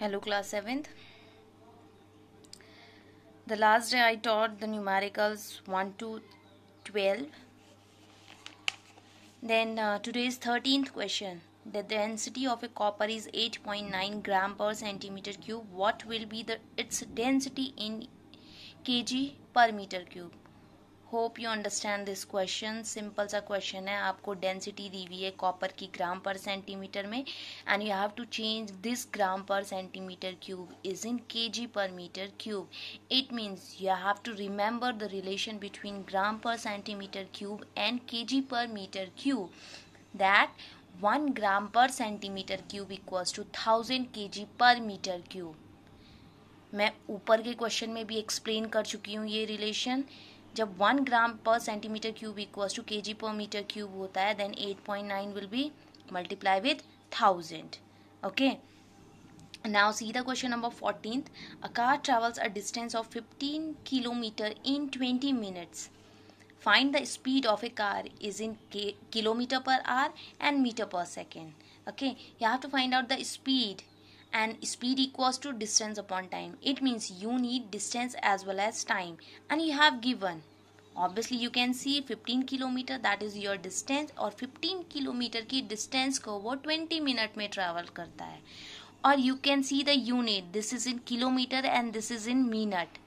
Hello class 7th. The last day I taught the numericals 1 to 12. Then today's 13th question. The density of a copper is 8.9 gram per centimeter cube. What will be its density in kg per meter cube? Hope you understand this question. Simple सा question है. आपको density दी हुई है copper की ग्राम per centimetre में and you have to change this gram per centimetre cube is in kg per metre cube. It means you have to remember the relation between gram per centimetre cube and kg per metre cube. That 1 gram per centimetre cube equals to 1000 kg per metre cube. मैं ऊपर के question में भी explain कर चुकी हूँ ये relation. जब 1 gram per centimetre cube equals to kg per metre cube होता है then 8.9 will be multiply with 1000. Okay, now see the question number 14th. A car travels a distance of 15 kilometre in 20 minutes. Find the speed of a car is in kilometer per hour and meter per second. Okay, you have to find out the speed, and speed equals to distance upon time. It means you need distance as well as time, and you have given, obviously you can see 15 kilometre that is your distance, और 15 kilometre की distance को वो 20 minute में travel करता है. और you can see the unit, this is in kilometer and this is in minute.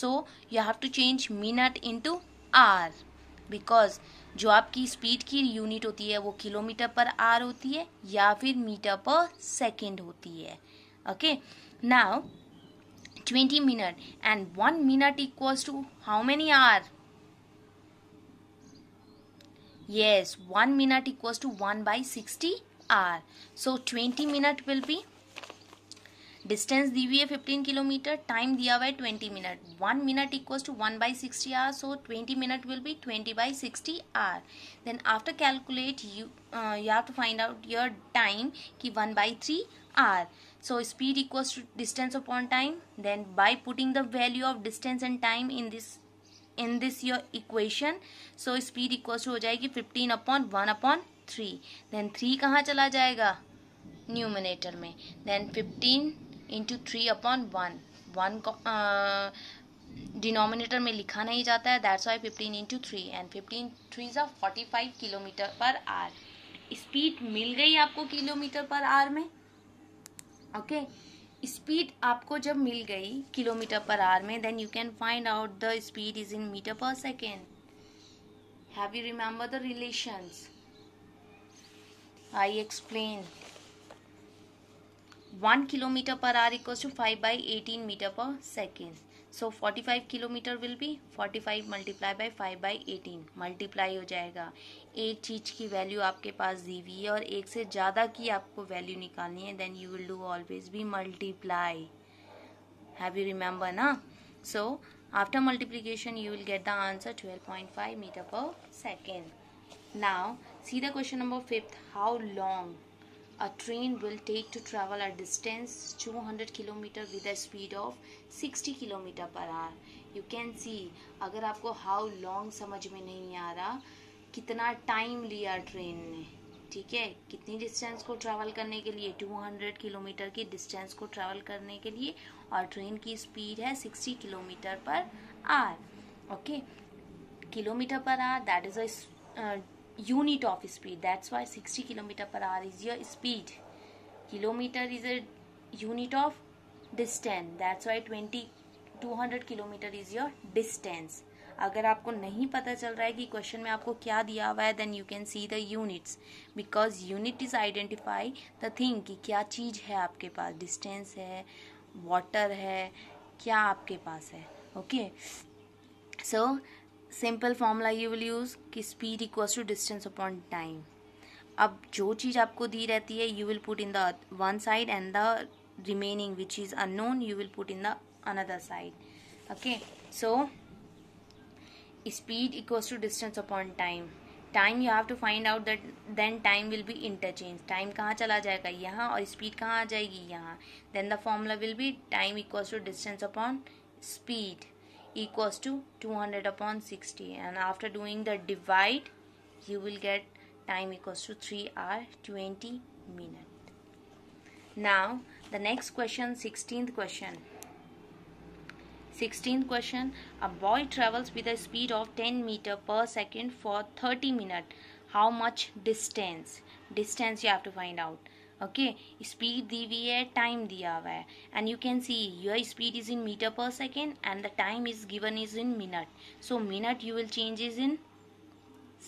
So you have to change minute into hour, because जो आपकी स्पीड की यूनिट होती है वो किलोमीटर पर आवर होती है या फिर मीटर पर सेकेंड होती है. Okay, now 20 minute and 1 minute equals to how many hour? yes, 1 minute equals to 1/60 hour. So 20 minute will be, distance दी हुई है 15 किलोमीटर, टाइम दिया हुआ है 20 minute. 1 minute equals to 1/60 hour, so 20 minute will be 20/60 hour. Then after calculate you have to find out your time कि 1/3 hour. So speed equals to distance upon time. Then by putting the value of distance and time in this your equation, so speed equals to हो जाएगी 15/1/3. Then 3 कहाँ चला जाएगा? Numerator में. Then 15 into 3/1. 1 को denominator में लिखा नहीं जाता है, दैट्स वाई 15 इंटू 3 एंड 15 3 जा 45 किलोमीटर पर आवर. स्पीड मिल गई आपको किलोमीटर पर आवर में. ओके, स्पीड आपको जब मिल गई किलोमीटर पर आवर में, then you can find out the speed is in metre per second. Have you remember the relations? I explain. 1 kilometer per hour equals to 5/18 meter per second. So 45 kilometer will be 45 multiplied by 5/18. Multiply हो जाएगा. एक चीज की value आपके पास दी हुई है और एक से ज़्यादा की आपको वैल्यू निकालनी है, then you will do always be multiply. Have you remember ना? So after multiplication you will get the answer 12.5 meter per second. Now see the question number 5th. How long a train will take to travel a distance 200 kilometer with a speed of 60 kilometer per hour. You can see, अगर आपको how long समझ में नहीं आ रहा, कितना time लिया train ने, ठीक है, कितनी डिस्टेंस को ट्रैवल करने के लिए, 200 किलोमीटर की डिस्टेंस को ट्रैवल करने के लिए, और ट्रेन की स्पीड है 60 kilometre per hour. Okay, kilometre per our that is a unit of speed, that's why 60 kilometer per hour is your speed. Kilometer is a unit of distance, that's why 200 kilometer is your distance. अगर आपको नहीं पता चल रहा है कि question में आपको क्या दिया हुआ है, then you can see the units, because unit is identify the thing कि क्या चीज है आपके पास. डिस्टेंस है, वाटर है, क्या आपके पास है. Okay, so simple formula you will use कि speed equals to distance upon time. अब जो चीज आपको दी रहती है you will put in the one side and the remaining which is unknown you will put in the another side. Okay, so speed equals to distance upon time. Time you have to find out that, then time will be interchange. Time कहाँ चला जाएगा? यहाँ, और speed कहाँ आ जाएगी? यहाँ. Then the formula will be time equals to distance upon speed equals to 200/60, and after doing the divide you will get time equals to 3 hour 20 minutes. Now The next question, 16th question. 16th question, a boy travels with a speed of 10 meter per second for 30 minutes. How much distance? Distance you have to find out. Okay, speed दी हुई है, time दिया हुआ है, and you can see your speed is in meter per second and the time is given is in minute. So minute you will change is in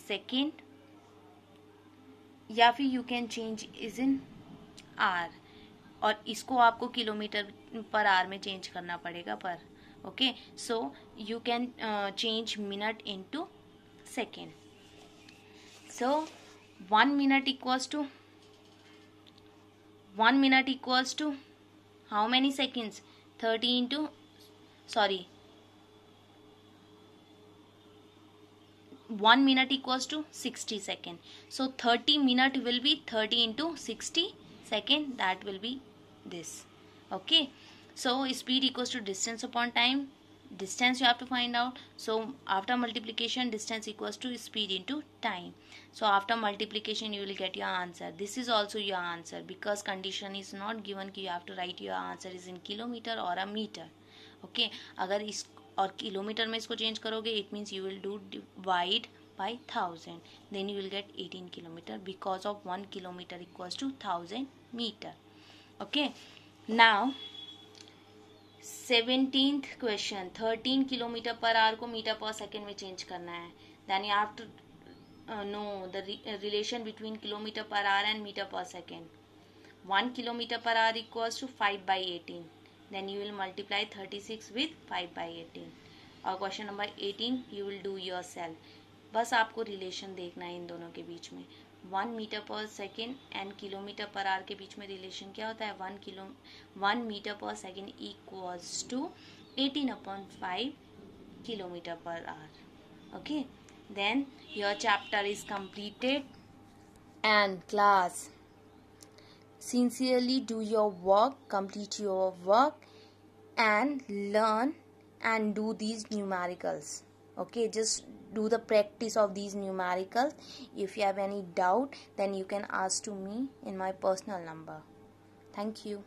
second, या फिर you can change is in hour, और इसको आपको kilometre per hour में change करना पड़ेगा पर. Okay, so you can change minute into second. So 1 minute equals to how many seconds? 30 into 1 minute equals to 60 seconds. So 30 minute will be 30 into 60 second. That will be this. Okay. So speed equals to distance upon time. Distance you have to find out. So after multiplication, distance equals to speed into time. So after multiplication you will get your answer. This is also your answer because condition is not given कि you have to write your answer is in kilometer or a meter. Okay, अगर इस और kilometre में इसको change करोगे, it means you will do divide by 1000. Then you will get 18 kilometer because of 1 kilometer equals to 1000 meter. Okay, now 17th question, 13 kilometre per hour को metre per second में change करना है. Then you have to know the relation between kilometre per hour and metre per second. 1 kilometre per hour equals to 5/18. Then you will multiply 36 with 5/18. और question number 18 you will do your yourself आपको relation देखना है इन दोनों के बीच में. 1 metre per second and kilometre per our के बीच में relation क्या होता है? 1 metre per second equals to 18/5 kilometre per hour. Okay, then your chapter is completed. And class, sincerely do your work, complete your work and learn and do these numericals. Okay, just do the practice of these numericals. If you have any doubt, then you can ask to me in my personal number. Thank you.